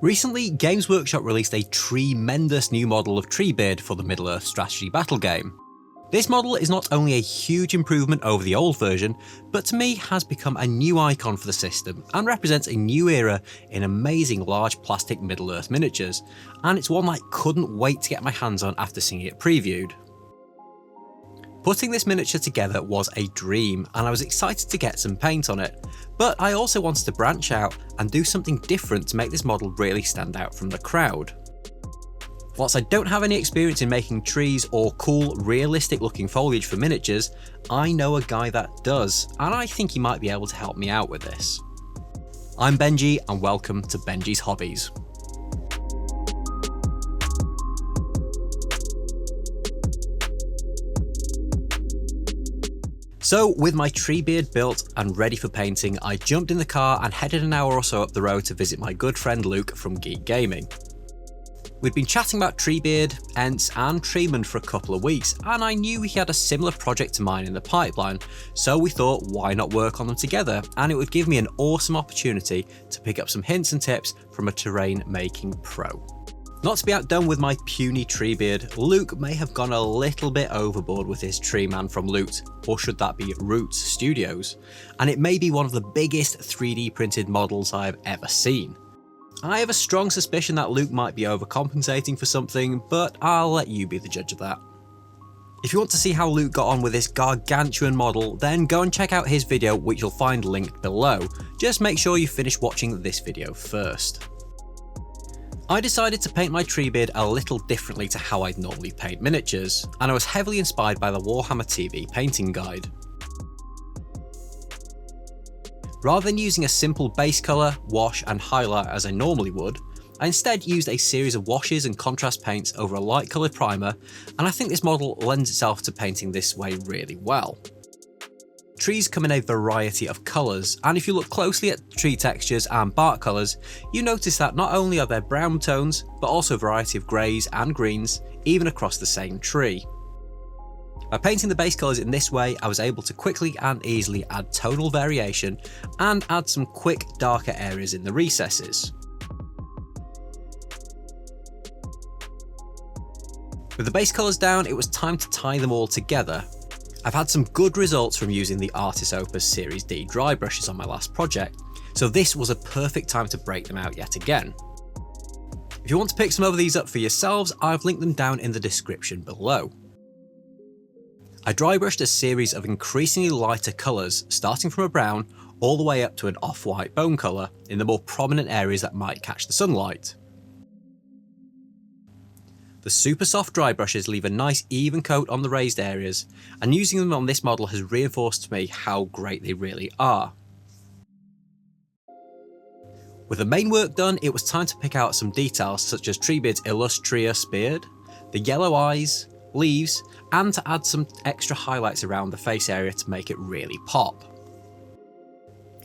Recently, Games Workshop released a tremendous new model of Treebeard for the Middle Earth strategy battle game. This model is not only a huge improvement over the old version, but to me has become a new icon for the system and represents a new era in amazing large plastic Middle Earth miniatures, and it's one I couldn't wait to get my hands on after seeing it previewed. Putting this miniature together was a dream, and I was excited to get some paint on it, but I also wanted to branch out and do something different to make this model really stand out from the crowd. Whilst I don't have any experience in making trees or cool, realistic looking foliage for miniatures, I know a guy that does, and I think he might be able to help me out with this. I'm Benji, and welcome to Benji's Hobbies. So with my Treebeard built and ready for painting, I jumped in the car and headed an hour or so up the road to visit my good friend Luke from Geek Gaming. We'd been chatting about Treebeard, Ents and Treemen for a couple of weeks, and I knew he had a similar project to mine in the pipeline, so we thought why not work on them together, and it would give me an awesome opportunity to pick up some hints and tips from a terrain making pro. Not to be outdone with my puny Treebeard, Luke may have gone a little bit overboard with his Treeman from Loot, or should that be Roots Studios, and it may be one of the biggest 3D printed models I have ever seen. I have a strong suspicion that Luke might be overcompensating for something, but I'll let you be the judge of that. If you want to see how Luke got on with this gargantuan model, then go and check out his video, which you'll find linked below. Just make sure you finish watching this video first. I decided to paint my Treebeard a little differently to how I'd normally paint miniatures, and I was heavily inspired by the Warhammer TV painting guide. Rather than using a simple base colour, wash and highlight as I normally would, I instead used a series of washes and contrast paints over a light coloured primer, and I think this model lends itself to painting this way really well. Trees come in a variety of colours, and if you look closely at tree textures and bark colours, you notice that not only are there brown tones, but also a variety of greys and greens, even across the same tree. By painting the base colours in this way, I was able to quickly and easily add tonal variation and add some quick darker areas in the recesses. With the base colours down, it was time to tie them all together. I've had some good results from using the Artis Opus Series D dry brushes on my last project, so this was a perfect time to break them out yet again. If you want to pick some of these up for yourselves, I've linked them down in the description below. I dry brushed a series of increasingly lighter colours, starting from a brown all the way up to an off-white bone colour in the more prominent areas that might catch the sunlight. The super soft dry brushes leave a nice even coat on the raised areas, and using them on this model has reinforced to me how great they really are. With the main work done, it was time to pick out some details such as Treebeard's illustrious beard, the yellow eyes, leaves, and to add some extra highlights around the face area to make it really pop.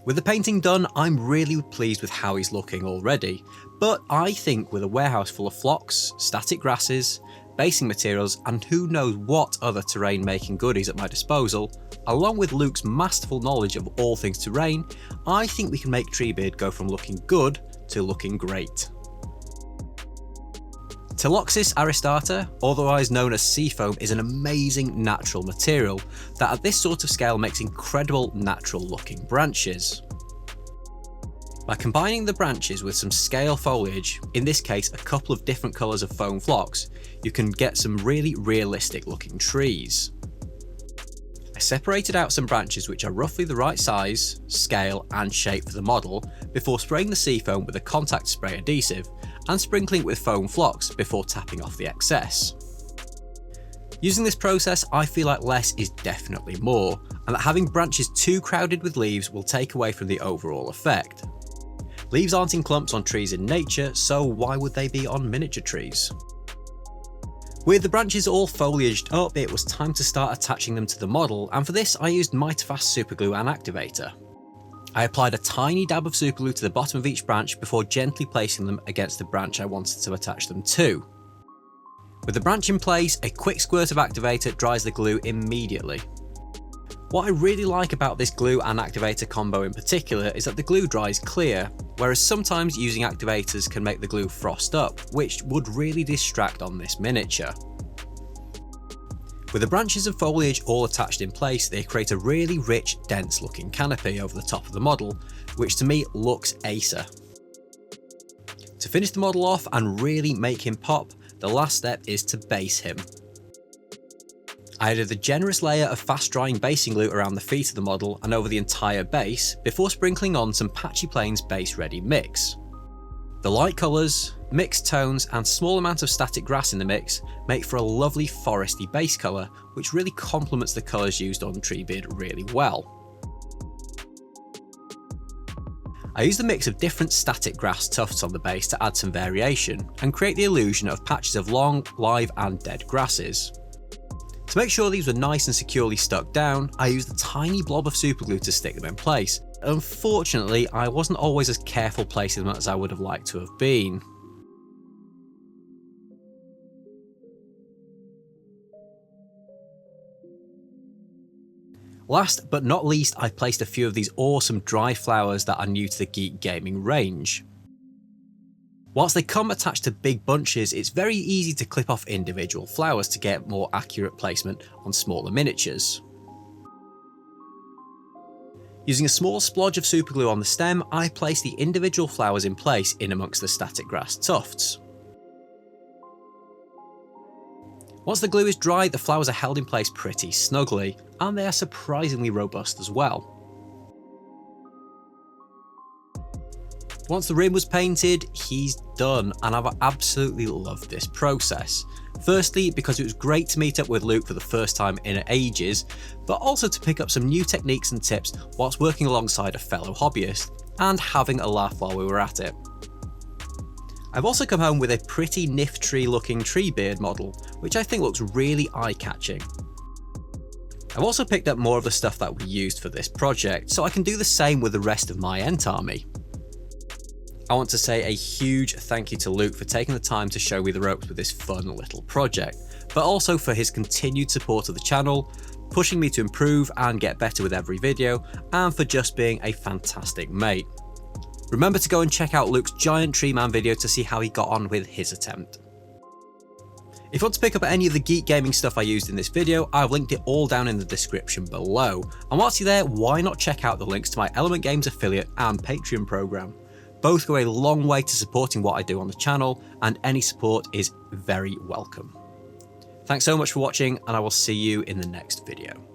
With the painting done, I'm really pleased with how he's looking already, but I think with a warehouse full of flocks, static grasses, basing materials, and who knows what other terrain making goodies at my disposal, along with Luke's masterful knowledge of all things terrain, I think we can make Treebeard go from looking good to looking great. Teloxys aristata, otherwise known as seafoam, is an amazing natural material that at this sort of scale makes incredible natural looking branches. By combining the branches with some scale foliage, in this case a couple of different colours of foam flocks, you can get some really realistic looking trees. I separated out some branches which are roughly the right size, scale and shape for the model before spraying the seafoam with a contact spray adhesive and sprinkling it with foam flocks before tapping off the excess. Using this process, I feel like less is definitely more, and that having branches too crowded with leaves will take away from the overall effect. Leaves aren't in clumps on trees in nature, so why would they be on miniature trees? With the branches all foliaged up, it was time to start attaching them to the model, and for this I used Might-Fast superglue and activator. I applied a tiny dab of superglue to the bottom of each branch before gently placing them against the branch I wanted to attach them to. With the branch in place, a quick squirt of activator dries the glue immediately. What I really like about this glue and activator combo in particular is that the glue dries clear, whereas sometimes using activators can make the glue frost up, which would really distract on this miniature. With the branches and foliage all attached in place, they create a really rich, dense looking canopy over the top of the model, which to me looks acer. To finish the model off and really make him pop, the last step is to base him. I added a generous layer of fast drying basing glue around the feet of the model and over the entire base, before sprinkling on some Patchy Plains Base Ready mix. The light colours, mixed tones and small amount of static grass in the mix make for a lovely foresty base colour, which really complements the colours used on Treebeard really well. I used a mix of different static grass tufts on the base to add some variation and create the illusion of patches of long, live and dead grasses. To make sure these were nice and securely stuck down, I used a tiny blob of superglue to stick them in place. Unfortunately, I wasn't always as careful placing them as I would have liked to have been. Last but not least, I placed a few of these awesome dry flowers that are new to the Geek Gaming range. Whilst they come attached to big bunches, it's very easy to clip off individual flowers to get more accurate placement on smaller miniatures. Using a small splodge of superglue on the stem, I placed the individual flowers in place in amongst the static grass tufts. Once the glue is dry, the flowers are held in place pretty snugly, and they are surprisingly robust as well. Once the rim was painted, he's done, and I've absolutely loved this process. Firstly, because it was great to meet up with Luke for the first time in ages, but also to pick up some new techniques and tips whilst working alongside a fellow hobbyist, and having a laugh while we were at it. I've also come home with a pretty nifty looking Treebeard model, which I think looks really eye-catching. I've also picked up more of the stuff that we used for this project, so I can do the same with the rest of my Ent army. I want to say a huge thank you to Luke for taking the time to show me the ropes with this fun little project, but also for his continued support of the channel, pushing me to improve and get better with every video, and for just being a fantastic mate. Remember to go and check out Luke's giant tree man video to see how he got on with his attempt. If you want to pick up any of the Geek Gaming stuff I used in this video, I've linked it all down in the description below. And whilst you're there, why not check out the links to my Element Games affiliate and Patreon program. Both go a long way to supporting what I do on the channel, and any support is very welcome. Thanks so much for watching, and I will see you in the next video.